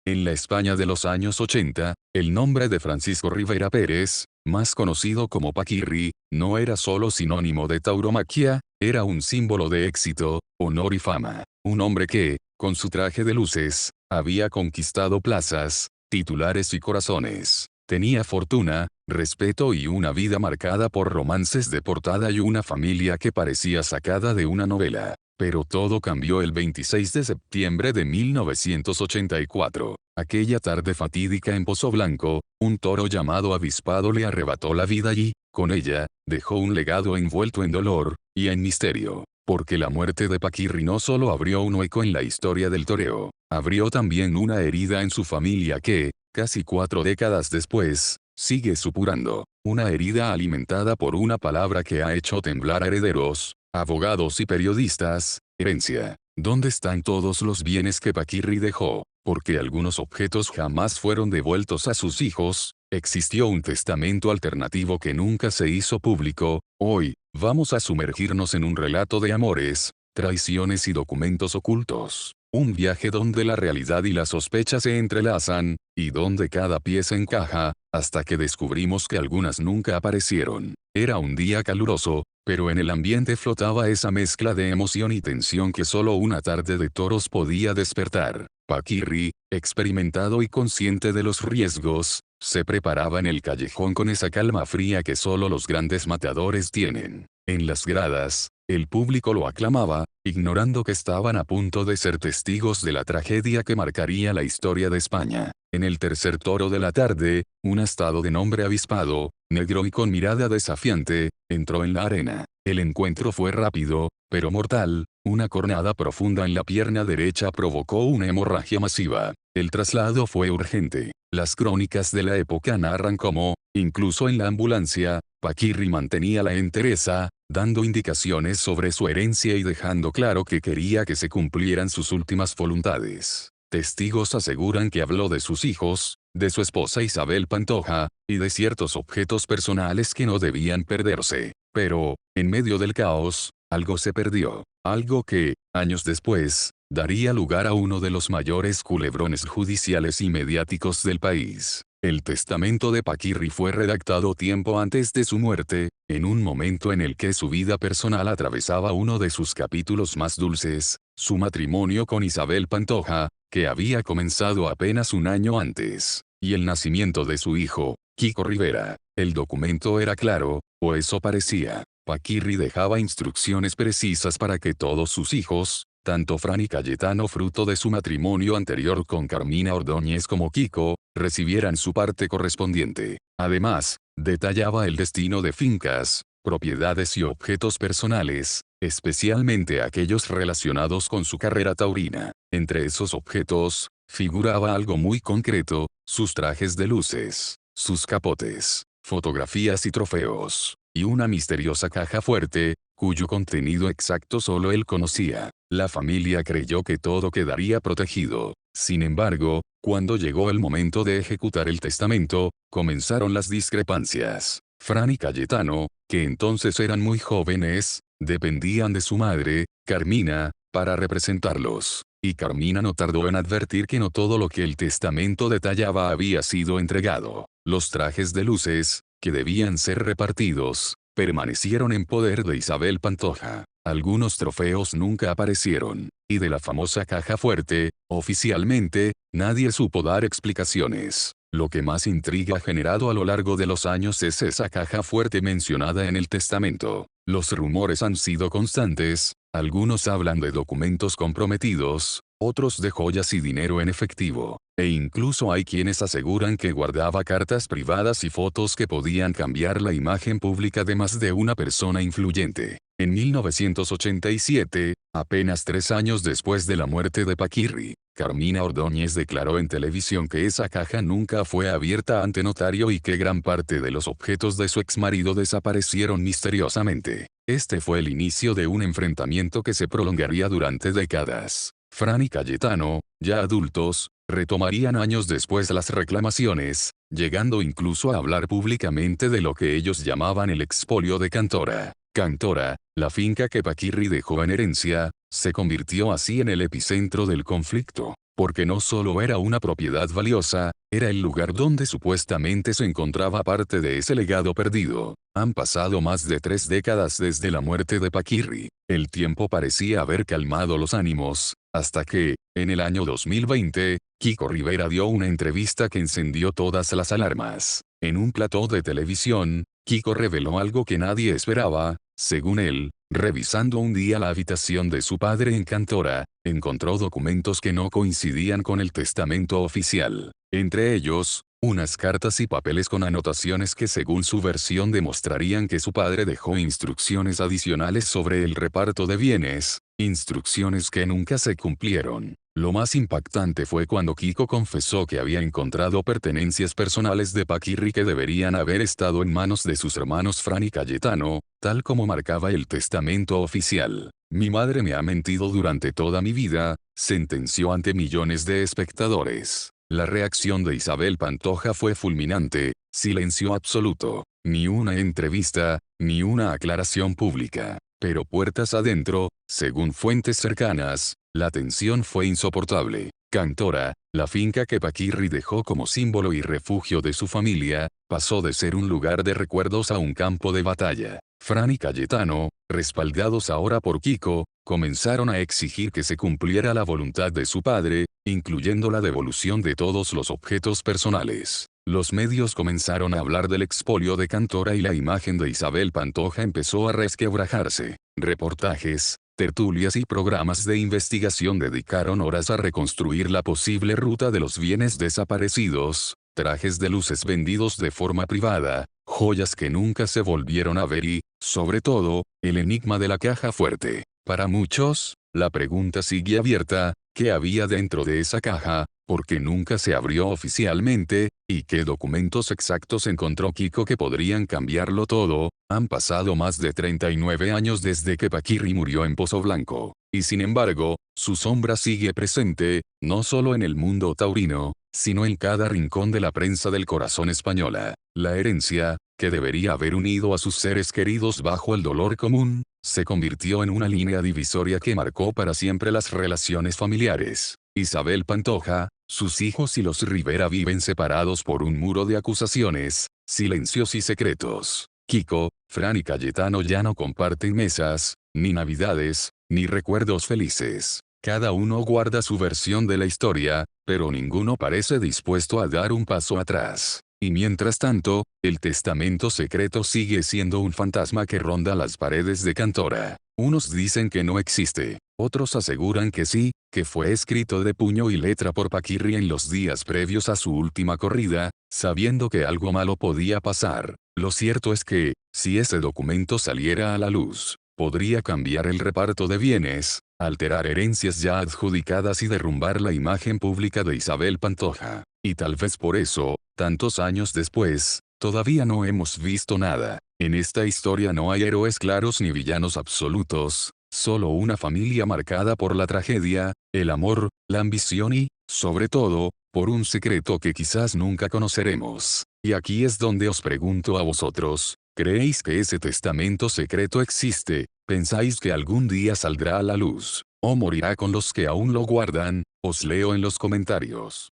En la España de los años 80, el nombre de Francisco Rivera Pérez, más conocido como Paquirri, no era solo sinónimo de tauromaquia, era un símbolo de éxito, honor y fama. Un hombre que, con su traje de luces, había conquistado plazas, titulares y corazones. Tenía fortuna, respeto y una vida marcada por romances de portada y una familia que parecía sacada de una novela. Pero todo cambió el 26 de septiembre de 1984. Aquella tarde fatídica en Pozo Blanco, un toro llamado Avispado le arrebató la vida y, con ella, dejó un legado envuelto en dolor y en misterio. Porque la muerte de Paquirri no solo abrió un hueco en la historia del toreo, abrió también una herida en su familia que, casi 4 décadas después, sigue supurando. Una herida alimentada por una palabra que ha hecho temblar a herederos, abogados y periodistas. Herencia. ¿Dónde están todos los bienes que Paquirri dejó? Porque algunos objetos jamás fueron devueltos a sus hijos. Existió un testamento alternativo que nunca se hizo público. Hoy, vamos a sumergirnos en un relato de amores, traiciones y documentos ocultos. Un viaje donde la realidad y la sospecha se entrelazan, y donde cada pieza encaja, hasta que descubrimos que algunas nunca aparecieron. Era un día caluroso, pero en el ambiente flotaba esa mezcla de emoción y tensión que solo una tarde de toros podía despertar. Paquirri, experimentado y consciente de los riesgos, se preparaba en el callejón con esa calma fría que solo los grandes matadores tienen. En las gradas, el público lo aclamaba, ignorando que estaban a punto de ser testigos de la tragedia que marcaría la historia de España. En el tercer toro de la tarde, un astado de nombre Avispado, negro y con mirada desafiante, entró en la arena. El encuentro fue rápido, pero mortal. Una cornada profunda en la pierna derecha provocó una hemorragia masiva. El traslado fue urgente. Las crónicas de la época narran cómo, incluso en la ambulancia, Paquirri mantenía la entereza, dando indicaciones sobre su herencia y dejando claro que quería que se cumplieran sus últimas voluntades. Testigos aseguran que habló de sus hijos, de su esposa Isabel Pantoja, y de ciertos objetos personales que no debían perderse. Pero, en medio del caos, algo se perdió. Algo que, años después, daría lugar a uno de los mayores culebrones judiciales y mediáticos del país. El testamento de Paquirri fue redactado tiempo antes de su muerte, en un momento en el que su vida personal atravesaba uno de sus capítulos más dulces, su matrimonio con Isabel Pantoja, que había comenzado apenas un año antes, y el nacimiento de su hijo, Kiko Rivera. El documento era claro, o eso parecía. Paquirri dejaba instrucciones precisas para que todos sus hijos, tanto Fran y Cayetano fruto de su matrimonio anterior con Carmina Ordóñez como Kiko, recibieran su parte correspondiente. Además, detallaba el destino de fincas, propiedades y objetos personales, especialmente aquellos relacionados con su carrera taurina. Entre esos objetos, figuraba algo muy concreto: sus trajes de luces, sus capotes, fotografías y trofeos, y una misteriosa caja fuerte, cuyo contenido exacto solo él conocía. La familia creyó que todo quedaría protegido. Sin embargo, cuando llegó el momento de ejecutar el testamento, comenzaron las discrepancias. Fran y Cayetano, que entonces eran muy jóvenes, dependían de su madre, Carmina, para representarlos. Y Carmina no tardó en advertir que no todo lo que el testamento detallaba había sido entregado. Los trajes de luces, que debían ser repartidos, permanecieron en poder de Isabel Pantoja. Algunos trofeos nunca aparecieron, y de la famosa caja fuerte, oficialmente, nadie supo dar explicaciones. Lo que más intriga ha generado a lo largo de los años es esa caja fuerte mencionada en el testamento. Los rumores han sido constantes, algunos hablan de documentos comprometidos, otros de joyas y dinero en efectivo, e incluso hay quienes aseguran que guardaba cartas privadas y fotos que podían cambiar la imagen pública de más de una persona influyente. En 1987, apenas 3 años después de la muerte de Paquirri, Carmina Ordóñez declaró en televisión que esa caja nunca fue abierta ante notario y que gran parte de los objetos de su exmarido desaparecieron misteriosamente. Este fue el inicio de un enfrentamiento que se prolongaría durante décadas. Fran y Cayetano, ya adultos, retomarían años después las reclamaciones, llegando incluso a hablar públicamente de lo que ellos llamaban el expolio de Cantora. Cantora, la finca que Paquirri dejó en herencia, se convirtió así en el epicentro del conflicto. porque no solo era una propiedad valiosa, era el lugar donde supuestamente se encontraba parte de ese legado perdido. Han pasado más de 3 décadas desde la muerte de Paquirri. El tiempo parecía haber calmado los ánimos, hasta que, en el año 2020, Kiko Rivera dio una entrevista que encendió todas las alarmas. En un plató de televisión, Kiko reveló algo que nadie esperaba. Según él, revisando un día la habitación de su padre en Cantora, encontró documentos que no coincidían con el testamento oficial. Entre ellos, unas cartas y papeles con anotaciones que según su versión demostrarían que su padre dejó instrucciones adicionales sobre el reparto de bienes, instrucciones que nunca se cumplieron. Lo más impactante fue cuando Kiko confesó que había encontrado pertenencias personales de Paquirri que deberían haber estado en manos de sus hermanos Fran y Cayetano, tal como marcaba el testamento oficial. Mi madre me ha mentido durante toda mi vida, sentenció ante millones de espectadores. La reacción de Isabel Pantoja fue fulminante, silencio absoluto, ni una entrevista, ni una aclaración pública. Pero puertas adentro, según fuentes cercanas, la tensión fue insoportable. Cantora, la finca que Paquirri dejó como símbolo y refugio de su familia, pasó de ser un lugar de recuerdos a un campo de batalla. Fran y Cayetano, respaldados ahora por Kiko, comenzaron a exigir que se cumpliera la voluntad de su padre, incluyendo la devolución de todos los objetos personales. Los medios comenzaron a hablar del expolio de Cantora y la imagen de Isabel Pantoja empezó a resquebrajarse. Reportajes, tertulias y programas de investigación dedicaron horas a reconstruir la posible ruta de los bienes desaparecidos, trajes de luces vendidos de forma privada, joyas que nunca se volvieron a ver y, sobre todo, el enigma de la caja fuerte. Para muchos, la pregunta sigue abierta: ¿qué había dentro de esa caja? ¿Por qué nunca se abrió oficialmente? ¿Y qué documentos exactos encontró Kiko que podrían cambiarlo todo? Han pasado más de 39 años desde que Paquirri murió en Pozo Blanco. Y sin embargo, su sombra sigue presente, no solo en el mundo taurino, sino en cada rincón de la prensa del corazón española. La herencia, que debería haber unido a sus seres queridos bajo el dolor común, se convirtió en una línea divisoria que marcó para siempre las relaciones familiares. Isabel Pantoja, sus hijos y los Rivera viven separados por un muro de acusaciones, silencios y secretos. Kiko, Fran y Cayetano ya no comparten mesas, ni navidades, ni recuerdos felices. Cada uno guarda su versión de la historia, pero ninguno parece dispuesto a dar un paso atrás. Y mientras tanto, el testamento secreto sigue siendo un fantasma que ronda las paredes de Cantora. Unos dicen que no existe, otros aseguran que sí, que fue escrito de puño y letra por Paquirri en los días previos a su última corrida, sabiendo que algo malo podía pasar. Lo cierto es que, si ese documento saliera a la luz, podría cambiar el reparto de bienes, alterar herencias ya adjudicadas y derrumbar la imagen pública de Isabel Pantoja. Y tal vez por eso, tantos años después, todavía no hemos visto nada. En esta historia no hay héroes claros ni villanos absolutos, solo una familia marcada por la tragedia, el amor, la ambición y, sobre todo, por un secreto que quizás nunca conoceremos. Y aquí es donde os pregunto a vosotros, ¿creéis que ese testamento secreto existe? ¿Pensáis que algún día saldrá a la luz? ¿O morirá con los que aún lo guardan? Os leo en los comentarios.